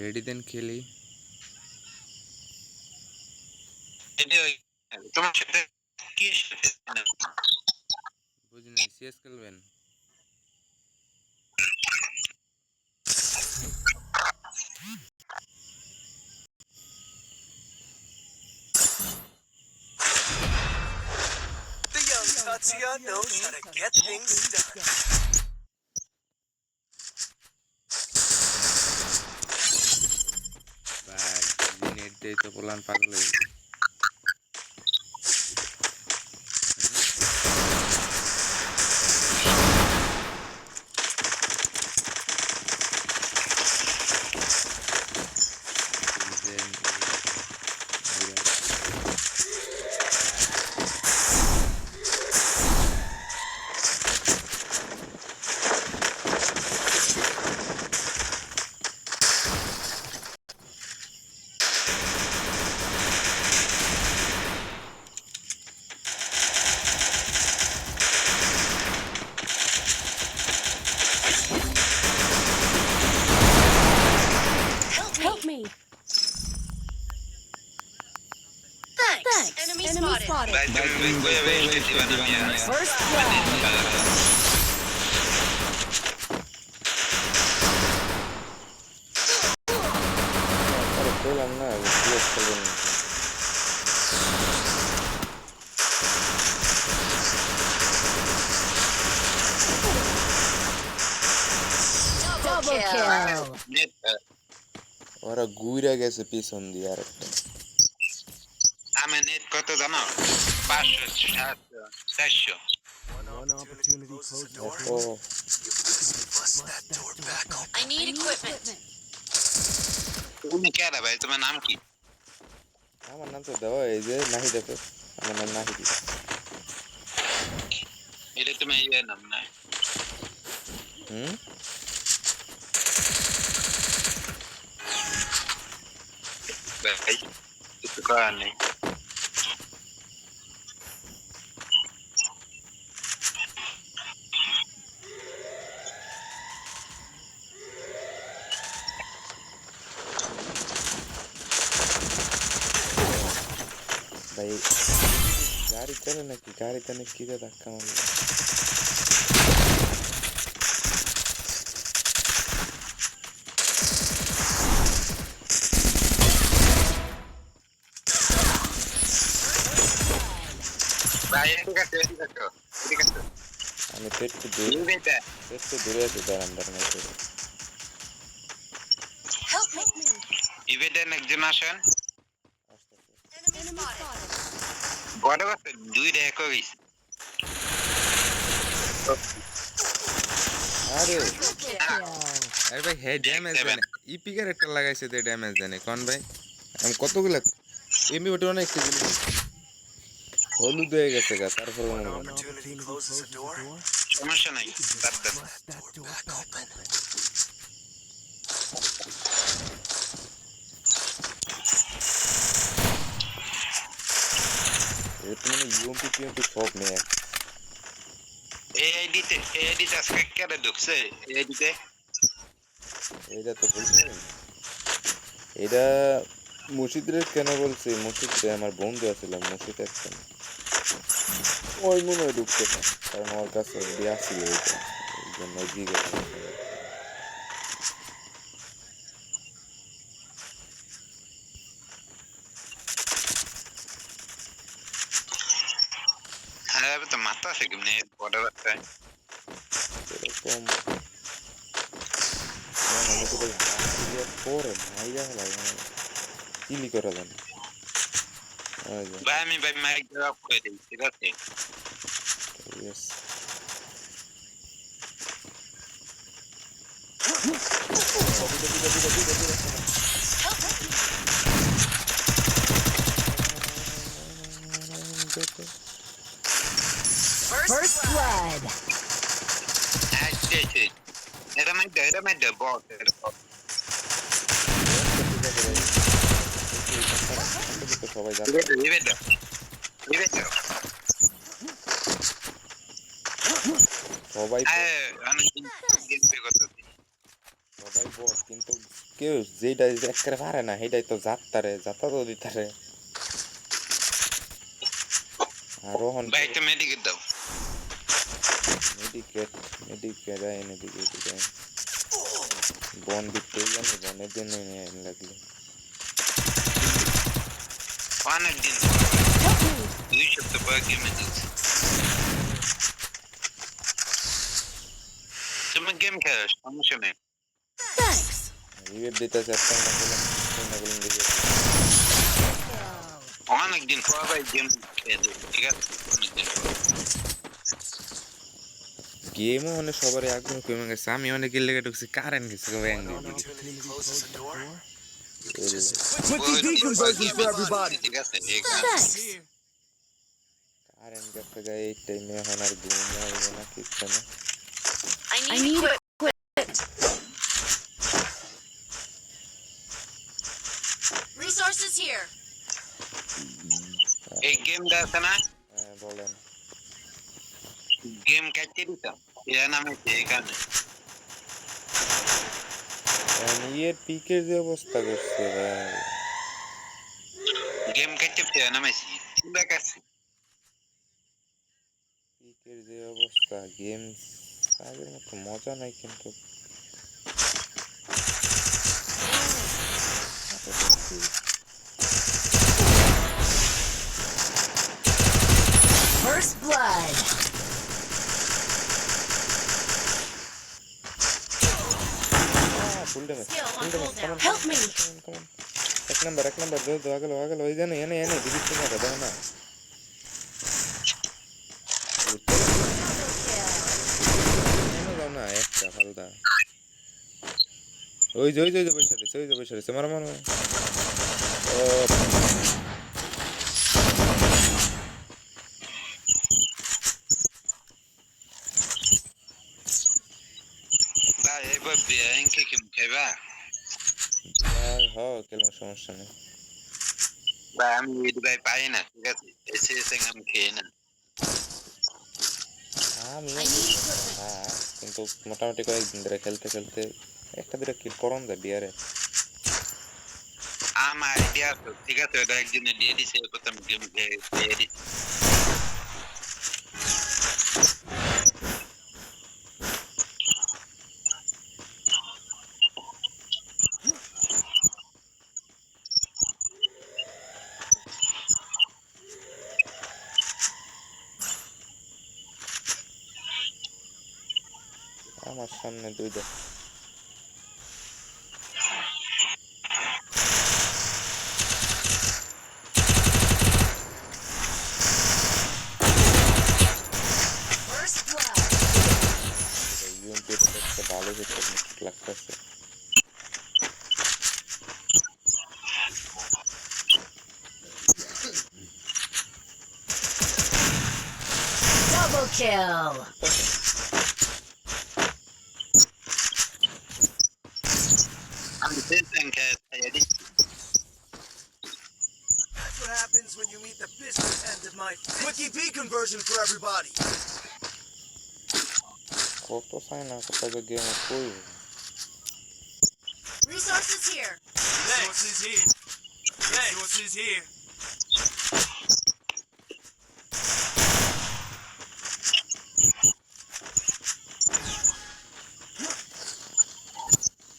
Ready দেন খেলি। তোমার সাথে কি বুঝি নাই, সিএস খেলবেন? The young Tatsuya knows how to get things done. ভাই নেট দেই তো বলান পাগল হয়ে গেছে। Help me! Thanks. Enemy spotted. ভাই তুমি কই বেস্ট দিবা না মিয়া First blood. আরে পেলাম না, সিএস খেলবেন নাকি? Double kill. নেট ওরা ঘুরে গেছে পিছন দিয়ে আরেকটা। আমার নেট কত জানো 500 700 400 One opportunity closes the door. O Bust that door back open. I need equipment. তুমি কে রে ভাই তোমার নাম কি আমার নাম তো দেওয়া, এই যে নাহিদ আছে, আমার নাম নাহিদ। এটা তোমার ইয়ে নাম না হুম, ভাই কিছু করার নেই ভাই গাড়ি চলে নাকি? গাড়িতে নাকি কিরে ধাক্কা মারলো? ভাই এদিকে আসো এদিকে আসো এদিকে আসো আমি তো একটু দূরে, নিবেটা একটু দূরে আছি, দাঁড়ান দাঁড়ান একটু। Help me. ইভেন্টের একজন আসেন আসতেছে। Enemy spotted. বড় কথা দুই রে কইস আরে Kill. আরে ভাই হে ড্যামেজ দেন, ইপি ক্যারেক্টার লাগাইছে তে ড্যামেজ দেন কোন ভাই? আমি কতগুলা এমনি ওটা অনেক একটা জিনিস হলুদ হয়ে গেছে গা, তারপর One opportunity closes the door. সমস্যা নাই বাদ দাও Bust that door back open. এটা মানে ইউএমপি টিএমপি সব নেই। এআইডিতে আজকে কেটে ঢুকছে এআইডিতে এটা তো বলছেন, এটা মসজিদের কেন বলছি? মসজিদে আমার বন্ধু আসছিলাম, মসজিদ একজন ওই মনে হয় ঢুকতে না, কারণ আমার কাছে দিয়ে আসছিল ওইটা, এই জন্য জিজ্ঞেস করলাম। হ্যাঁ তো মাথা আছে কেমনে বড় বাচ্চা এরকম পরে মাইয়া হলাই চিলি করে দেন। ভাই আমি ভাই মাইক ড্রপ করে দিই ঠিক আছে ইয়েস First blood. আচ্ছা এটা মাইক দে বল সবাই ইভেন্ট সবাই আমি গেম পে করতেছি সবাই বস, কিন্তু কেউ যেটা একেবারে পারে না সেটাই তো যাত্তারে যাত্রা তো দিতারে আরো ভাই একটা মেডিকেট দাও। মেডিকেট এনে দিকে বন দিতে জানি বনের জন্য লাগলে অনেকদিন Help me. 2 সপ্তাহ পর গেমে দিচ্ছি। তুমি গেম খেলো, সমস্যা নেই। Thanks. রিভেট দিতে চাচ্ছেন না বলেন দিকে অনেকদিন পর ভাই গেম খেলে, ঠিক আছে? অনেকদিন পর। গেমও মানে সবার আগ্রহ কমে গেছে আমি অনেক লেগে ঢুকছি কারেন্ট গেছে ব্যাং দিকে Closes the door. Quick TV conversion for everybody. ঠিক আছে, Thanks. কারেন্ট গেছে গায়ে এই টাইমে এখন আর ঘুম হবে না কিচ্ছু না I need equipment. Resources here. এই গেমটা আছে না, হ্যাঁ বলেন গেম কাটতে দিতাম এর নামে এখানে ইয়ের পিকের যে অবস্থা করছে ভাই গেম কাটতে নামাইছি, ঠিক আছে? পিকের যে অবস্থা গেম আগের মতো মজা নাই কিন্তু First blood. Full damage Skill on full damage cooldown. Come on Help me. Come on এক নাম্বার দো আগলো ওই জানে এনে দিদি না দাও না এনে দাও না একটা ফালদা ওই যে বসে মারো ও ভাই এবার ব্যাংকে কেম খাইবা? আর কেন সমস্যা নেই ভাই আমি ভাই পাই না, ঠিক আছে? এসে আমি খেয়ে না। আমি I need equipment. হ্যাঁ কিন্তু মোটামুটি কয়েকদিন ধরে খেলতে একটা দুটা কিল করন যায় বিয়ারে আমার আইডিয়া আছে, ঠিক আছে? ওটা একদিনে দিয়ে দিছে, প্রথম গেম খেয়ে দিছে। আমার সামনে দুইটা First blood. ইউএমপি একটা ভালো হিট লাগতেছে Double kill. আমি খেয়ে দিছি। That's what happens when you meet the business end of my Quick EP conversion for everybody. কত চাই না কত যে গেম কই Resources here. Resources here. Resources here.